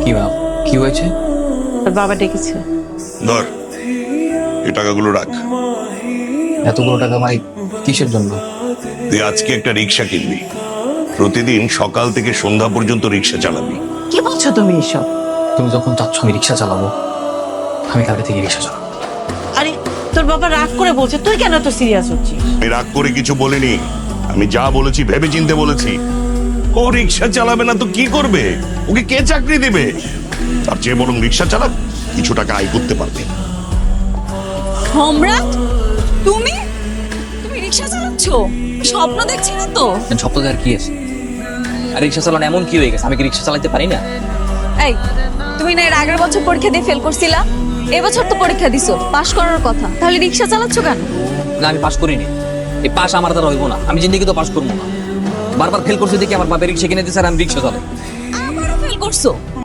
কি বাপ, কি হয়েছে? তোর বাবা ডেকেছে। ধর এই টাকাগুলো রাখ। এতগুলো টাকা ভাই কিসের জন্য? তুই আজকে একটা রিক্সা কিনবি, প্রতিদিন সকাল থেকে সন্ধ্যা পর্যন্ত রিক্সা চালাবি। কি বলছো তুমি এসব? তুমি যখন চাচ্ছ আমি রিক্সা চালাবো, আমি কালকে থেকে রিক্সা চালাবো। আরে তোর বাবা রাগ করে বলছে, তুই কেন এত সিরিয়াস হচ্ছিস? আমি রাগ করে কিছু বলিনি, আমি যা বলেছি ভেবে চিন্তে বলেছি। ও রিক্সা চালাবে না তো কি করবে? ওকে কে চাকরি দেবে? তার চেয়ে বরং রিক্সা চালাক, কিছু টাকা আয় করতে পারবে। সম্রাট, তুমি তুমি রিকশা চালাচ্ছ? স্বপ্ন দেখছি না তো? স্বপ্ন দেখার কি আছে? আর রিক্সা চালানো এমন কি হয়ে গেছে, আমি কি রিক্সা চালাতে পারি না? এই, তুমি না এর আগের বছর পরীক্ষা দিয়ে ফেল করছিলা? এবছর তো পরীক্ষা দিছো, পাশ করার কথা, তাহলে রিকশা চালাচ্ছ কেন? না, আমি পাস করিনি। এই পাস আমার দ্বারা হইব না, আমি জিন্দিগি তো পাস করবো না। বারবার ফেল করছি দেখি আমার বাপের রিক্সা কিনে দিচ্ছে আর আমি রিক্সা চালাই। আবারও ফেল করছো?